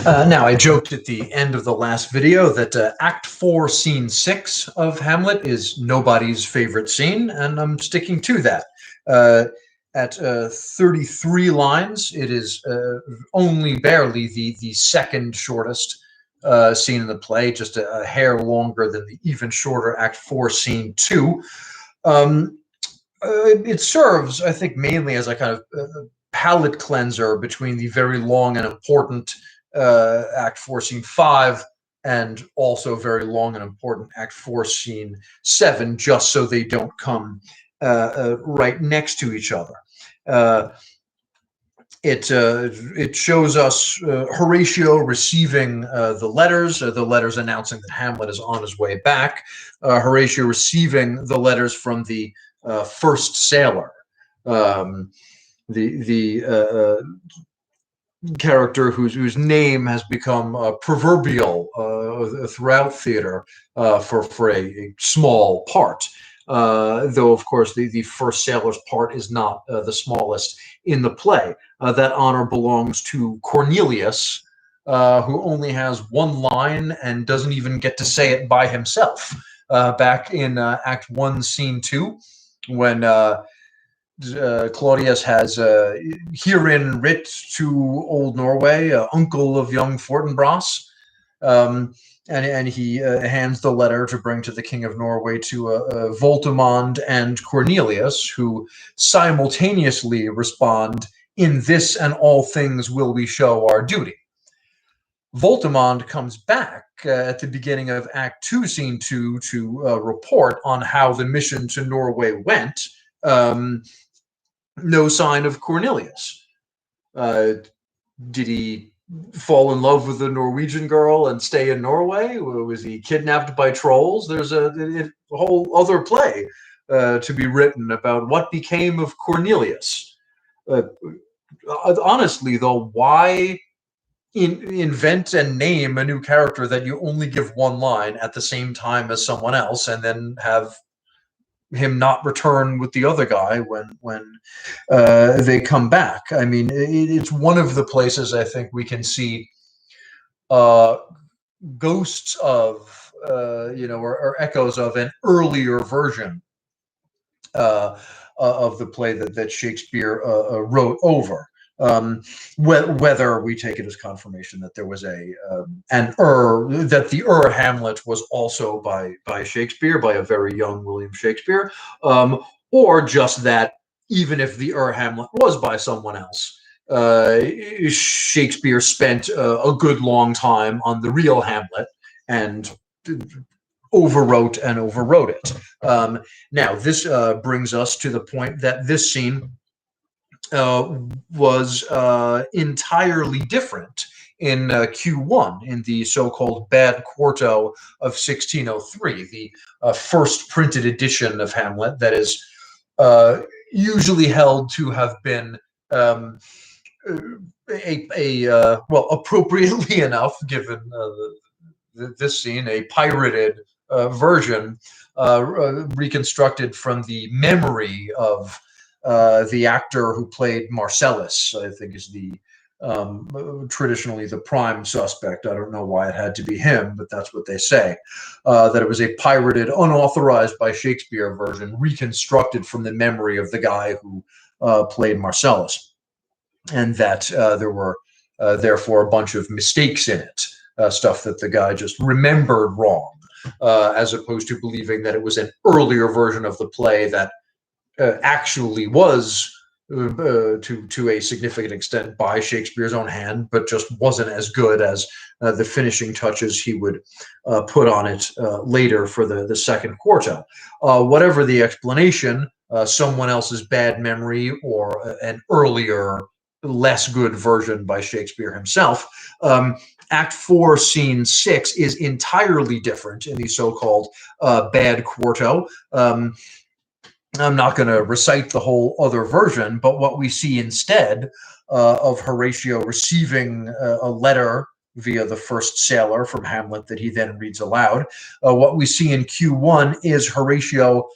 Now, I joked at the end of the last video that Act 4, Scene 6 of Hamlet is nobody's favorite scene, and I'm sticking to that. At 33 lines, it is only barely the second shortest scene in the play, just a hair longer than the even shorter Act 4, Scene 2. It serves, I think, mainly as a kind of palate cleanser between the very long and important Act 4, Scene 5, and also very long and important Act 4, Scene 7, just so they don't come right next to each other. It shows us Horatio receiving the letters announcing that Hamlet is on his way back. Horatio receiving the letters from the first sailor, the character whose name has become proverbial throughout theater for a small part. Though, of course, the first sailor's part is not the smallest in the play. That honor belongs to Cornelius, who only has one line and doesn't even get to say it by himself. Back in Act 1, Scene 2, when Claudius has herein writ to old Norway, uncle of young Fortinbras, and he hands the letter to bring to the King of Norway to Voltimand and Cornelius, who simultaneously respond, "In this and all things will we show our duty." Voltimand comes back at the beginning of Act 2, Scene 2, to report on how the mission to Norway went. No sign of Cornelius. Did he fall in love with a Norwegian girl and stay in Norway? Was he kidnapped by trolls? There's a whole other play to be written about what became of Cornelius. Honestly, though, why invent and name a new character that you only give one line at the same time as someone else, and then have him not return with the other guy when they come back? I mean, it's one of the places I think we can see ghosts of, or echoes of an earlier version of the play that Shakespeare wrote over. Whether we take it as confirmation that there was that the Hamlet was also by Shakespeare, by a very young William Shakespeare, or just that even if the Hamlet was by someone else, Shakespeare spent a good long time on the real Hamlet and overwrote it. Now, this brings us to the point that this scene was entirely different in Q1, in the so-called Bad Quarto of 1603, the first printed edition of Hamlet that is usually held to have been appropriately enough, given this scene, a pirated version reconstructed from the memory of the actor who played Marcellus. I think is the traditionally the prime suspect. I don't know why it had to be him, but that's what they say. That it was a pirated, unauthorized by Shakespeare version, reconstructed from the memory of the guy who played Marcellus, and that there were therefore a bunch of mistakes in it, stuff that the guy just remembered wrong, as opposed to believing that it was an earlier version of the play that actually was to a significant extent by Shakespeare's own hand, but just wasn't as good as the finishing touches he would put on it later for the second quarto. Whatever the explanation, someone else's bad memory or an earlier, less good version by Shakespeare himself. Act 4, Scene 6 is entirely different in the so-called Bad Quarto. I'm not going to recite the whole other version, but what we see instead of Horatio receiving a letter via the first sailor from Hamlet that he then reads aloud, what we see in Q1 is Horatio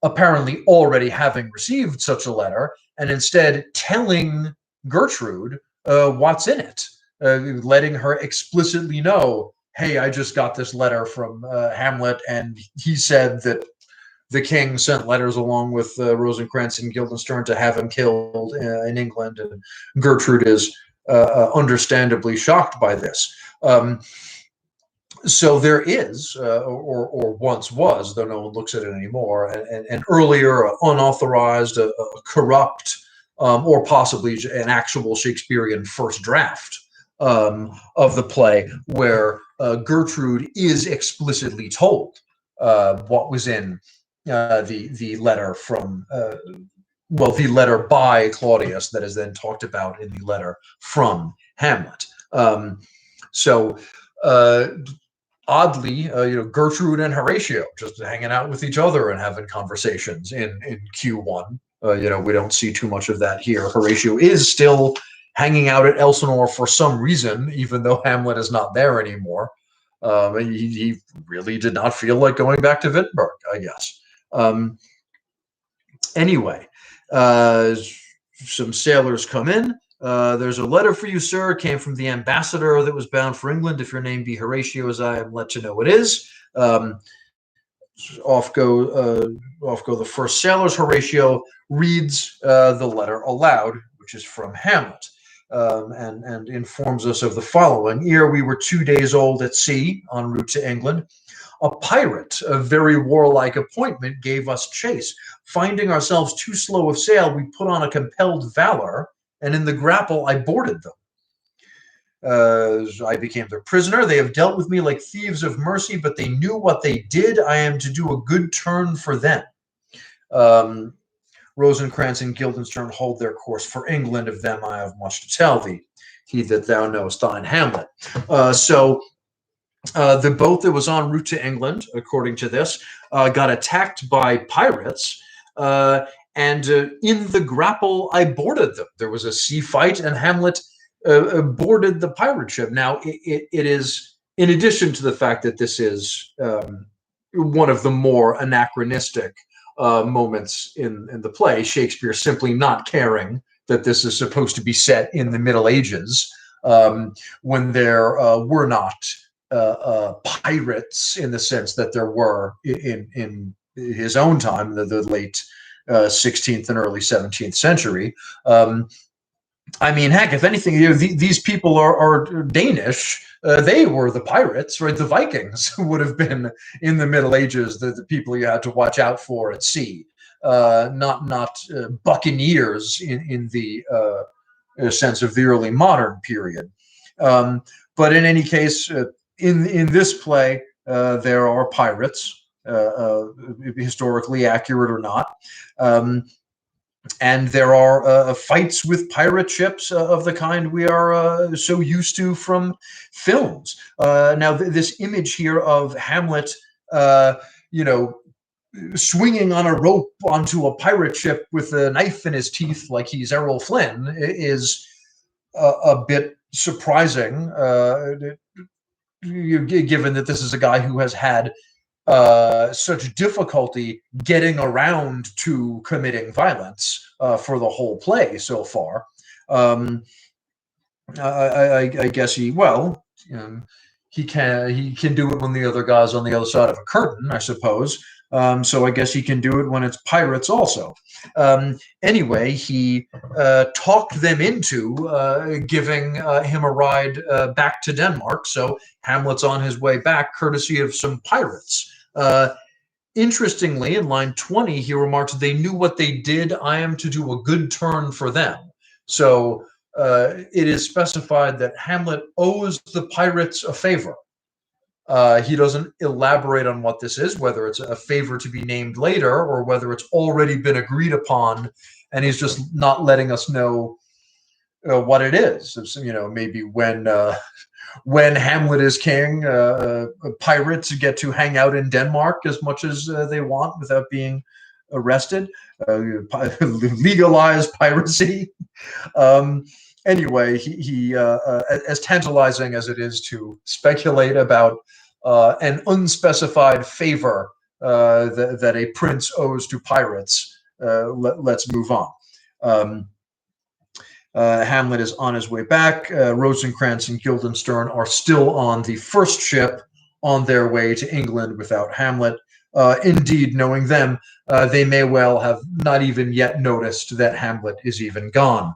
apparently already having received such a letter, and instead telling Gertrude what's in it. letting her explicitly know, hey, I just got this letter from Hamlet, and he said that the king sent letters along with Rosencrantz and Guildenstern to have him killed in England, and Gertrude is understandably shocked by this. So there is, or once was, though no one looks at it anymore, an earlier unauthorized, corrupt, or possibly an actual Shakespearean first draft of the play, where Gertrude is explicitly told what was in the letter from, the letter by Claudius that is then talked about in the letter from Hamlet. So oddly, Gertrude and Horatio just hanging out with each other and having conversations in Q1. We don't see too much of that here. Horatio is still hanging out at Elsinore for some reason, even though Hamlet is not there anymore. He really did not feel like going back to Wittenberg, I guess. Anyway, some sailors come in. There's a letter for you, sir. It came from the ambassador that was bound for England. If your name be Horatio, as I am, let you know it is. Off go the first sailors. Horatio reads the letter aloud, which is from Hamlet, and informs us of the following. Ere we were 2 days old at sea, en route to England, a pirate, a very warlike appointment, gave us chase. Finding ourselves too slow of sail, we put on a compelled valor, and in the grapple I boarded them. I became their prisoner. They have dealt with me like thieves of mercy, but they knew what they did. I am to do a good turn for them. Rosencrantz and Guildenstern hold their course for England. Of them I have much to tell thee. He that thou knowest, thine Hamlet. So the boat that was en route to England, according to this, got attacked by pirates. And in the grapple, I boarded them. There was a sea fight, and Hamlet boarded the pirate ship. Now, it is, in addition to the fact that this is one of the more anachronistic moments in the play, Shakespeare simply not caring that this is supposed to be set in the Middle Ages, when there were not pirates in the sense that there were in his own time, the late 16th and early 17th century. I mean, heck, if anything, these people are Danish. They were the pirates, right? The Vikings would have been in the Middle Ages the people you had to watch out for at sea, not buccaneers in the sense of the early modern period. But in any case, in this play, there are pirates, historically accurate or not. And there are fights with pirate ships of the kind we are so used to from films. Now, this image here of Hamlet, swinging on a rope onto a pirate ship with a knife in his teeth like he's Errol Flynn is a bit surprising, given that this is a guy who has had such difficulty getting around to committing violence for the whole play so far. I guess he can do it when the other guy's on the other side of a curtain, I suppose. So I guess he can do it when it's pirates also. Anyway, he talked them into giving him a ride back to Denmark. So Hamlet's on his way back, courtesy of some pirates. Interestingly, in line 20, he remarks, they knew what they did. I am to do a good turn for them. So it is specified that Hamlet owes the pirates a favor. He doesn't elaborate on what this is, whether it's a favor to be named later or whether it's already been agreed upon, and he's just not letting us know what it is. Maybe when Hamlet is king, pirates get to hang out in Denmark as much as they want without being arrested. Legalize piracy. Anyway, he as tantalizing as it is to speculate about an unspecified favor that a prince owes to pirates, let's move on. Hamlet is on his way back. Rosencrantz and Guildenstern are still on the first ship on their way to England without Hamlet. Indeed, knowing them, they may well have not even yet noticed that Hamlet is even gone.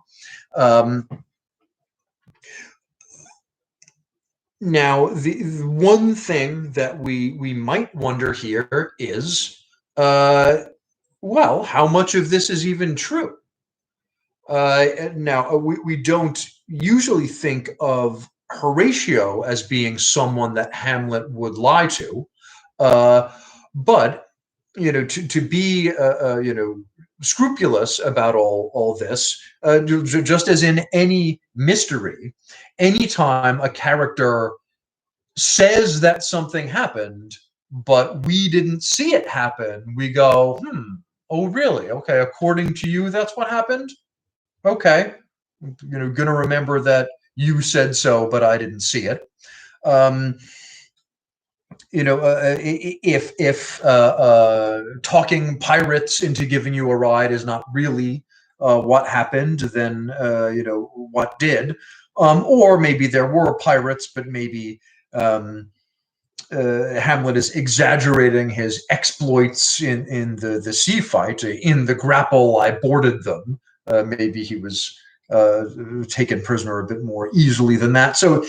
Now, the one thing that we might wonder here is, well, how much of this is even true? Now, we don't usually think of Horatio as being someone that Hamlet would lie to, but to be scrupulous about all this, just as in any mystery, anytime a character says that something happened, but we didn't see it happen, we go, oh, really? Okay, according to you, that's what happened? Okay, gonna remember that you said so, but I didn't see it. If talking pirates into giving you a ride is not really what happened, then what did? Or maybe there were pirates, but maybe Hamlet is exaggerating his exploits in the sea fight. In the grapple, I boarded them. Maybe he was taken prisoner a bit more easily than that. So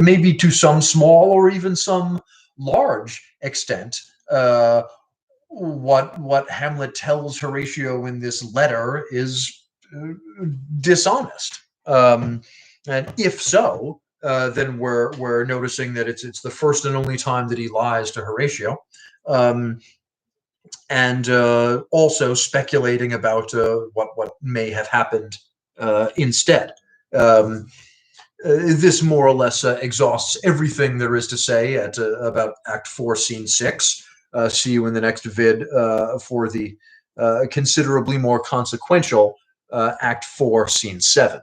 maybe to some small or even some large extent, what Hamlet tells Horatio in this letter is dishonest. And if so, then we're noticing that it's the first and only time that he lies to Horatio. And also speculating about what may have happened instead. This more or less exhausts everything there is to say at about Act 4, Scene 6. See you in the next vid for the considerably more consequential Act 4, Scene 7.